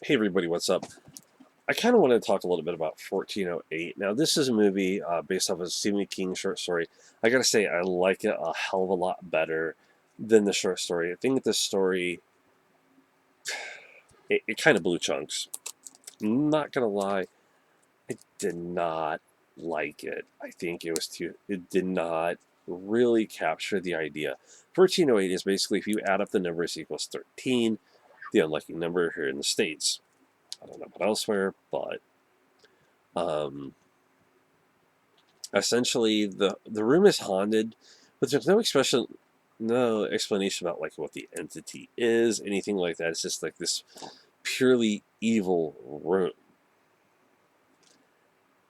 Hey everybody, what's up? I kind of want to talk a little bit about 1408. Now, this is a movie based off a Stephen King short story. I gotta say, I like it a hell of a lot better than the short story. I think the story, it kind of blew chunks. Not gonna lie, I did not like it. I think it did not really capture the idea. 1408 is basically if you add up the numbers equals 13, the unlucky number here in the States. I don't know about elsewhere, but um, essentially the room is haunted, but there's no explanation about like what the entity is, anything like that. It's just like this purely evil room,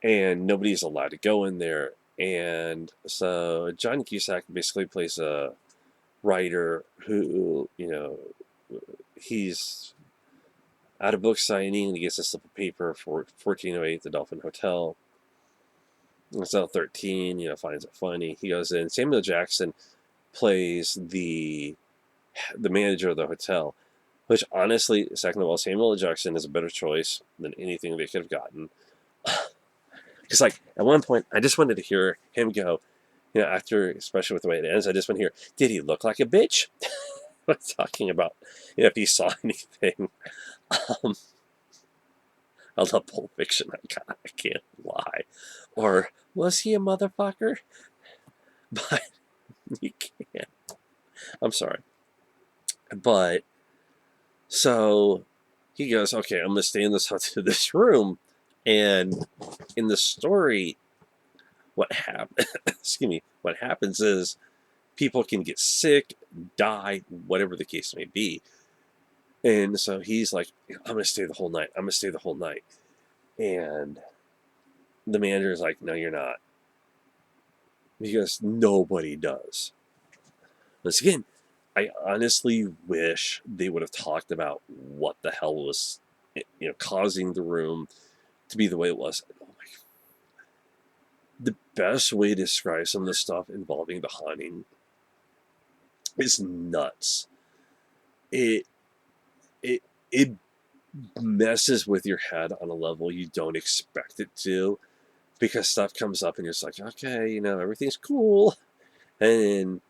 and nobody's allowed to go in there. And so John Cusack basically plays a writer who, he's at a book signing and he gets a slip of paper for 1408, the Dolphin Hotel. It's out 13, finds it funny. He goes in. Samuel Jackson plays the manager of the hotel, which honestly, second of all, Samuel L. Jackson is a better choice than anything they could have gotten. Because like at one point, I just wanted to hear him go, after especially with the way it ends, I just want to hear, did he look like a bitch? I'm talking about, if he saw anything. Um, I love Pulp Fiction. I can't lie. Or was he a motherfucker? But you can't. I'm sorry. But so he goes, okay, I'm going to stay in this room. And in the story, what happens? Excuse me. What happens is people can get sick, die, whatever the case may be. And so he's like, I'm going to stay the whole night. I'm going to stay the whole night. And the manager is like, no, you're not. Because nobody does. Once again, I honestly wish they would have talked about what the hell was, causing the room to be the way it was. Oh my! The best way to describe some of the stuff involving the haunting is nuts. It it it messes with your head on a level you don't expect it to, because stuff comes up and you're just like, okay, everything's cool, and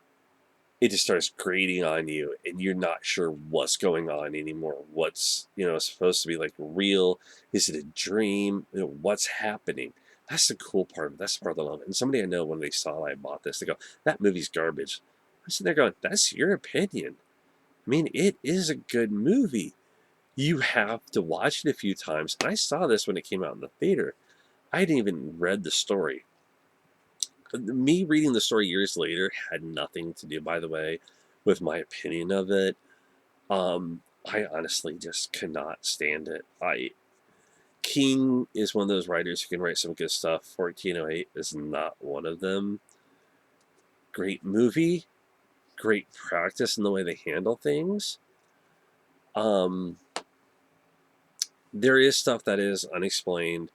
it just starts grating on you, and you're not sure what's going on anymore. What's supposed to be like real? Is it a dream? What's happening? That's the cool part of it. That's the part that I love. And somebody I know, when they saw I bought this, they go, "That movie's garbage." I'm sitting there going, "That's your opinion. I mean, it is a good movie. You have to watch it a few times." And I saw this when it came out in the theater. I hadn't even read the story. Me reading the story years later had nothing to do, by the way, with my opinion of it. I honestly just cannot stand it. I King is one of those writers who can write some good stuff. 1408 is not one of them. Great movie, great practice in the way they handle things. Um, there is stuff that is unexplained.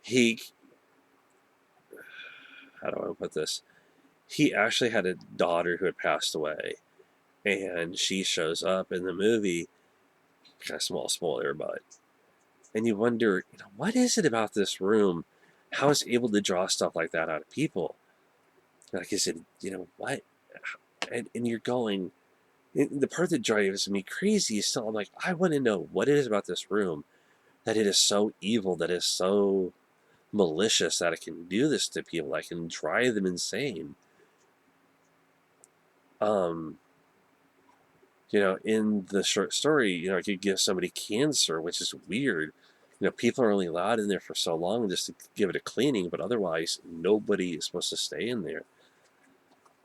He, how do I put this? He actually had a daughter who had passed away, and she shows up in the movie. Kind of small spoiler, but and you wonder, what is it about this room? How is it able to draw stuff like that out of people? Like I said, what? And you're going, and the part that drives me crazy is still, I'm like, I want to know what it is about this room that it is so evil, that is so malicious, that it can do this to people, that can drive them insane. Um, in the short story, it could give somebody cancer, which is weird. People are only allowed in there for so long just to give it a cleaning, but otherwise, nobody is supposed to stay in there.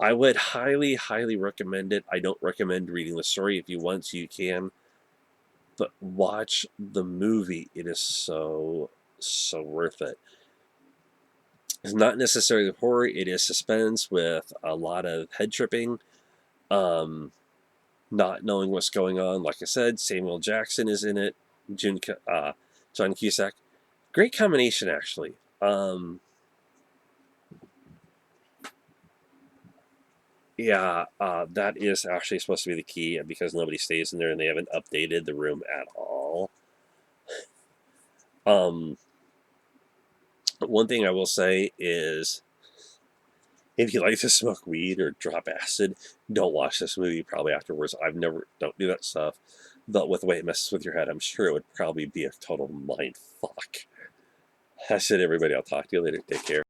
I would highly, highly recommend it. I don't recommend reading the story. If you want to, you can. But watch the movie. It is so, so worth it. It's not necessarily horror, it is suspense with a lot of head tripping. Um, Not knowing what's going on. Like I said, Samuel Jackson is in it. June, John Cusack. Great combination, actually. Yeah, that is actually supposed to be the key, because nobody stays in there and they haven't updated the room at all. One thing I will say is, if you like to smoke weed or drop acid, don't watch this movie probably afterwards. Don't do that stuff. But with the way it messes with your head, I'm sure it would probably be a total mind fuck. That's it, everybody. I'll talk to you later. Take care.